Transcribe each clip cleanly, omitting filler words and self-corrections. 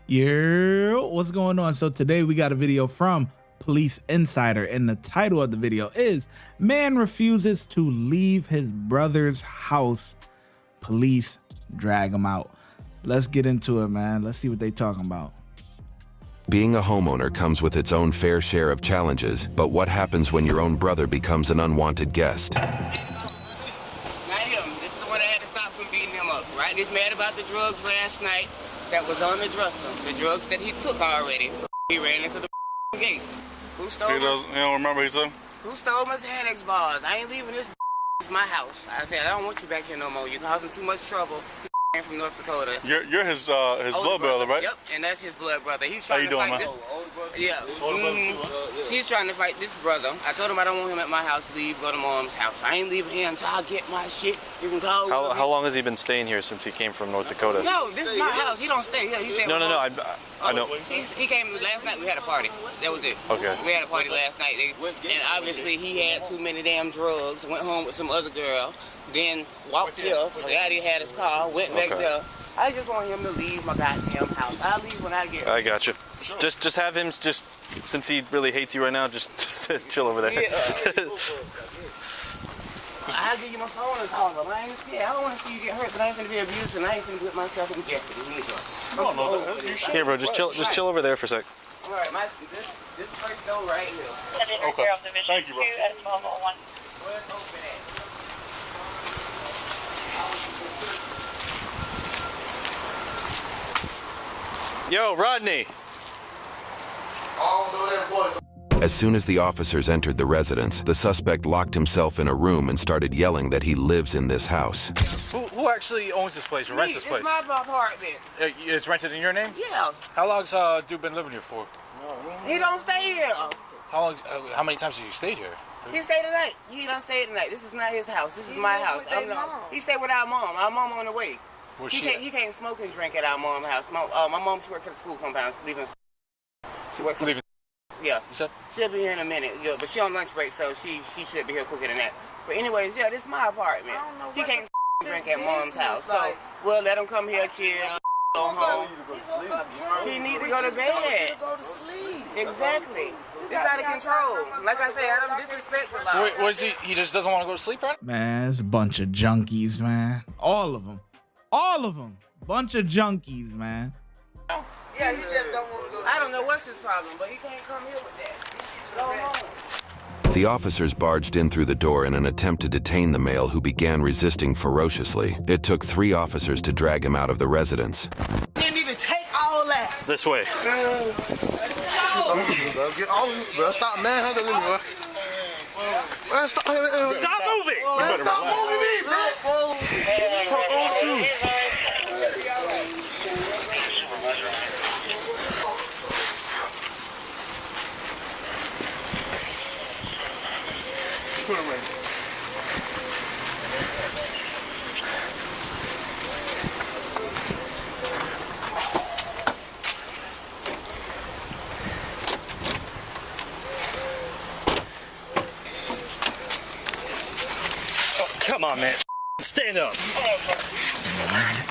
Yeah, what's going on? So today we got a video from Police Insider, and the title of the video is "Man Refuses to Leave His Brother's House. Police Drag Him Out." Let's get into it, man. Let's see what they talking about. Being a homeowner comes with its own fair share of challenges, but what happens when your own brother becomes an unwanted guest? Not him. This is the one that had to stop from beating him up, right? He's mad about the drugs last night that was on the dresser. The drugs that he took already. He ran into the gate. Who stole He don't remember, he said? Who stole my Xanax bars? I ain't leaving this. It's my house. I said, I don't want you back here no more. You're causing too much trouble. He from North Dakota. You're his blood brother, right? Yep, and that's his blood brother. He's trying to fight this. Yeah. He's trying to fight this brother. I told him I don't want him at my house. Leave, go to mom's house. I ain't leaving here until I get my shit. You can call. How long has he been staying here since he came from North Dakota? No, this is my house. He don't stay here. He stay No. I know. He came last night. We had a party. That was it. Okay. We had a party last night. And obviously he had too many damn drugs. Went home with some other girl. Then walked here. Daddy had his car. Went back there. I just want him to leave my goddamn house. I'll leave when I get here. I got you. Sure. Just have him, since he really hates you right now, just chill over there. Yeah. I'll give you my phone and call him. I ain't scared. I don't want to see you get hurt, but I ain't gonna be abused and I ain't gonna put myself in jeopardy either. Here, bro, just chill over there for a sec. All right, this first door right here. Okay. Thank you, bro. Where's open at? Yo, Rodney. As soon as the officers entered the residence, the suspect locked himself in a room and started yelling that he lives in this house. Who actually owns this place or rents this place? It's my apartment. It's rented in your name? Yeah. How long's dude been living here for? He don't stay here. How long? How many times has he stayed here? He stayed tonight. He don't stay tonight. This is not his house. This is my house. He stayed with our mom. Our mom on the way. He can't smoke and drink at our mom's house. My mom, she works for the school compound. She's leaving. She works. Leaving. Yeah. You said? She'll be here in a minute. Yeah, but she on lunch break, so she should be here quicker than that. But anyways, yeah, this is my apartment. He can't drink at mom's house, so we'll let him come here, chill, go home. He need to go to bed. Go to sleep. Exactly. It's out of control. Like I said, I don't disrespect the law. What is he? He just doesn't want to go to sleep, right? Man, it's a bunch of junkies, man. All of them. All of them. Bunch of junkies, man. Yeah, he just don't want to go to sleep. I don't know what's his problem, but he can't come here with that. Go home. The officers barged in through the door in an attempt to detain the male, who began resisting ferociously. It took 3 officers to drag him out of the residence. Didn't even take all that. This way. Get on, bro. Stop manhandling me, bro. Man, stop moving. Stop moving me, bro. What's wrong with you? Put him in. Come on, man. Stand up.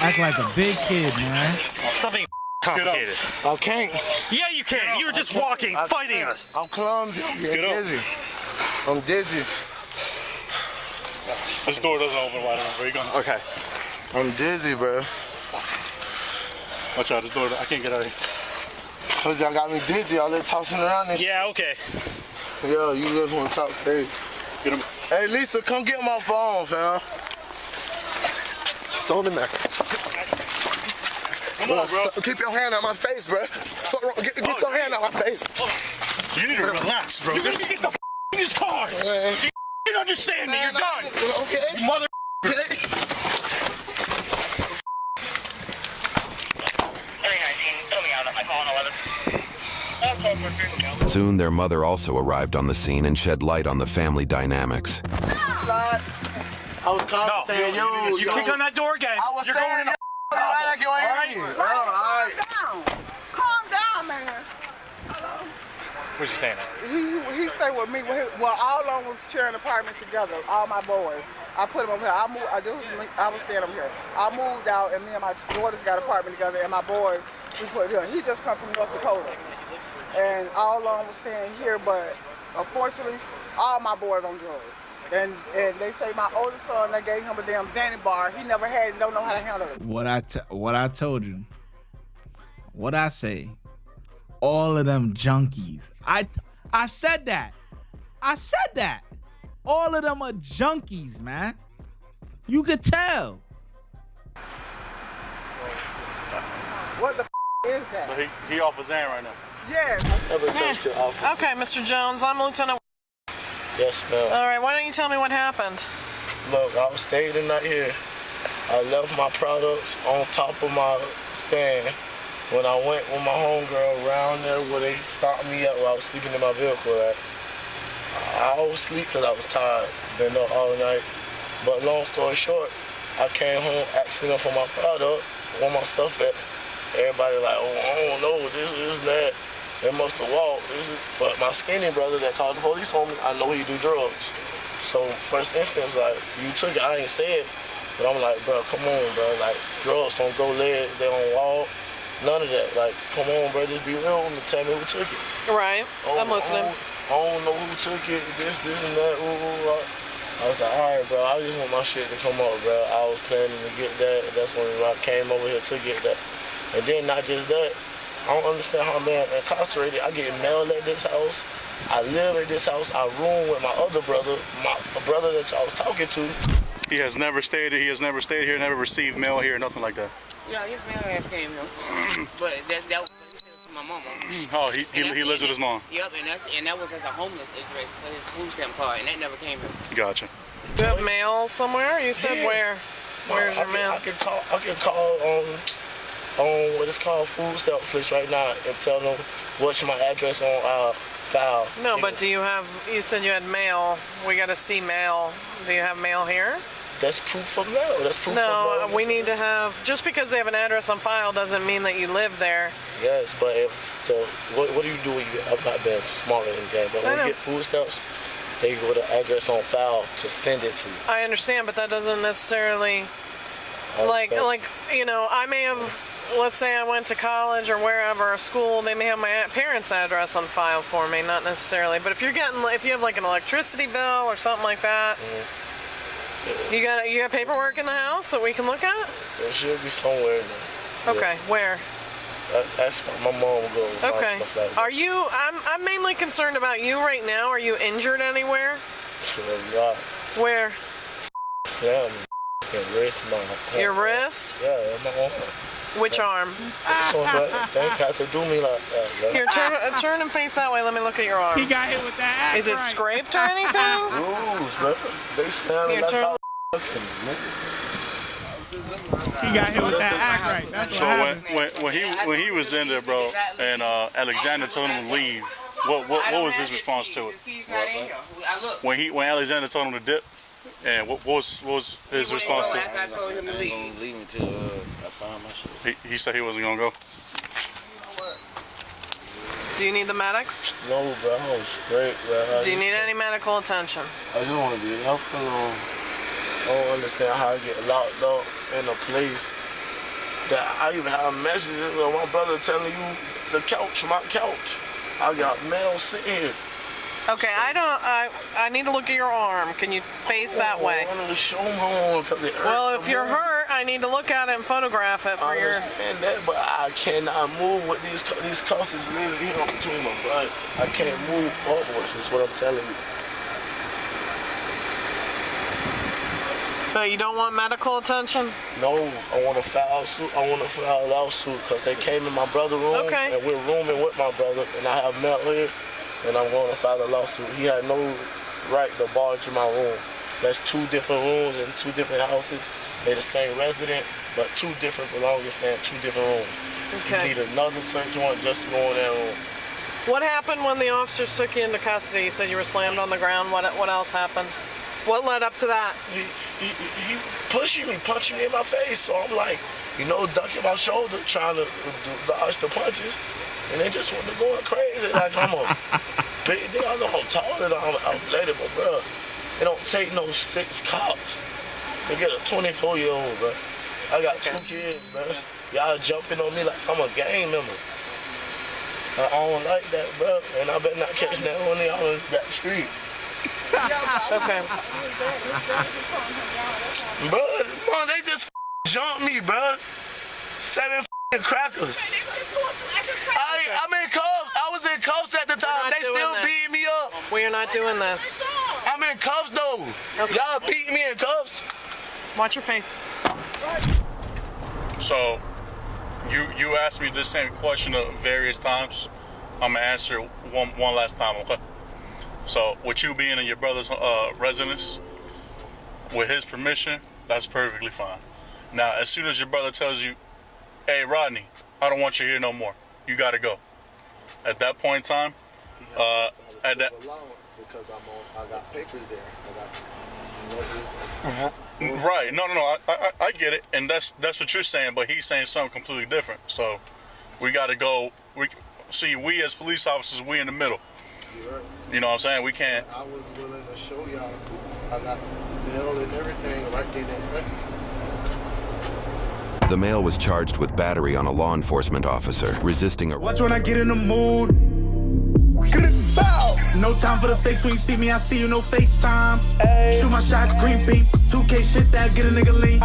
Act like a big kid, man. Stop being complicated. I can't. Yeah, you can. You were just walking, fighting us. I'm clumsy. I'm dizzy. I'm dizzy. This door doesn't open wide enough. Where you going? Okay. I'm dizzy, bro. Watch out, this door, I can't get out of here. Cause y'all got me dizzy. Y'all there tossing around and shit. Yeah, okay. Yo, you just want to talk crazy. Get him. Hey, Lisa, come get my phone, fam. Just throw him in there. Come on, bro. Keep your hand out my face, bro. Get your hand out my face. You need to relax, bro. You need to get the in this car. You didn't understand me. You're done. Okay. You mother. Soon their mother also arrived on the scene and shed light on the family dynamics. I was calling saying, yo. You kick on that door again. I was You're saying, going in all right. Calm down, man. What you saying? He stayed with me. Well, all of them was sharing an apartment together. All my boys. I put them up here. I was staying up here. I moved out, and me and my daughters got an apartment together, and my boys report. Yeah, he just come from North Dakota. And all along was staying here, but unfortunately, all my boys on drugs. And they say my oldest son, they gave him a damn Xanny bar. He never had it, don't know how to handle it. What I told you. What I say. All of them junkies. I said that. I said that. All of them are junkies, man. You could tell. What the is that? But he off his hand right now. Yes. Never touched your office. Okay, Mr. Jones, I'm Lieutenant. Yes, ma'am. All right, why don't you tell me what happened? Look, I was staying the night here. I left my products on top of my stand. When I went with my homegirl around there where they stopped me up while I was sleeping in my vehicle at, I was asleep because I was tired. Been up all night. But long story short, I came home asking them for my product, where my stuff at. Everybody like, oh, I don't know, this is that. They must have walked. But my skinny brother that called the police on me, I know he do drugs. So first instance, like, you took it, I ain't say it, but I'm like, bro, come on, bro. Like, drugs don't go legs, they don't walk, none of that. Like, come on, bro, just be real and tell me who took it. Right, Oh, I'm listening. I don't know who took it, this and that, I was like, all right, bro, I just want my shit to come up, bro. I was planning to get that, and that's when I came over here to get that. And then not just that, I don't understand how a man incarcerated, I get mail at this house, I live at this house, I room with my other brother, my brother that y'all was talking to. He has never stayed here, never received mail here, nothing like that. Yeah, his mail ass came here. But that was my mama. Oh, he lives with his mom. Yep, and that was as a homeless address for his food stamp card, and that never came here. Gotcha. Do you have mail somewhere? You said Yeah. where? Where's your mail? I can call on what is called food stamp place right now and tell them what's my address on file. No, but do you have, you said you had mail. We got to see mail. Do you have mail here? That's proof of mail. That's proof of No, mail. we need to have, just because they have an address on file doesn't mean that you live there. Yes, but if what do you do when you, I'm not being smart in the game, but when you get food stamps, they go to the address on file to send it to you. I understand, but that doesn't necessarily, like, you know, I may have, let's say I went to college or wherever, school, they may have my parents' address on file for me, not necessarily. But if you have like an electricity bill or something like that, you have paperwork in the house that we can look at? There should be somewhere in there. Okay, where? That's my mom will go and find Okay. stuff like that. Are you, I'm mainly concerned about you right now. Are you injured anywhere? Yeah. Where? Slam me. Wrist, my Your wrist? Yeah, my arm. Which arm? This one, but they have to do me like that, bro. Here, turn and face that way. Let me look at your arm. He got hit with that axe. Is it scraped or anything? Rules, bro. They slam me Here, like turn. He got hit with that axe right. That's So what happened. when he was in there, bro, and Alexander told him to leave, what was his response to it? When Alexander told him to dip, and what was his response to it? I told him to leave. I ain't gonna leave until I find my shit. He said he wasn't gonna go. Do you need the medics? No, bro, I was straight, bro. Do you need any medical attention? I just want to be helpful. I don't understand how I get locked up in a place that I even have messages of my brother telling you the couch, my couch. I got mail sitting here. Okay, I need to look at your arm. Can you face that way? I wanted to show my arm because it hurt. Well, if you're hurt, I need to look at it and photograph it for I your... understand that, but I cannot move with these cuffs is literally here between my butt. I can't move upwards, is what I'm telling you. But you don't want medical attention? No, I want to file suit. I want to file a lawsuit because they came in my brother's room and we're rooming with my brother, and I have mail here, and I'm going to file a lawsuit. He had no right to barge in my room. That's two different rooms in two different houses. They're the same resident, but two different belongings and two different rooms. Okay. You need another search warrant just to go in that room. What happened when the officers took you into custody? You said you were slammed on the ground. What else happened? What led up to that? He pushing me, punching me in my face. So I'm like, ducking my shoulder, trying to dodge the punches. And they just went to going crazy. Like, I'm a big nigga. I know I'm taller than I'm athletic, but bro, it don't take no 6 cops to get a 24-year-old, bro. I got 2 kids, bro. Y'all jumping on me like I'm a gang member. I don't like that, bro. And I better not catch that one of y'all in that street. Okay. Bro, man, they just jumped me, bro. 7 crackers. I'm in cuffs. I was in cuffs at the time. They still beating me up. We are not doing this. I'm in cuffs though. Okay. Y'all beating me in cuffs. Watch your face. So, you asked me the same question various times. I'm gonna answer one last time, okay? So, with you being in your brother's residence, with his permission, that's perfectly fine. Now, as soon as your brother tells you, "Hey, Rodney, I don't want you here no more. You gotta go." At that point in time, at that. Because I got papers there. Right. No. I get it, and that's what you're saying. But he's saying something completely different. So we got to go. We as police officers, we in the middle. Right. You know what I'm saying? We can't. I was willing to show y'all. I got mail and everything right there that second. The male was charged with battery on a law enforcement officer, resisting Watch when I get in the mood. No time for the fakes. When you see me, I see you, no FaceTime. Shoot my shot, green beam. 2K shit that get a nigga lean.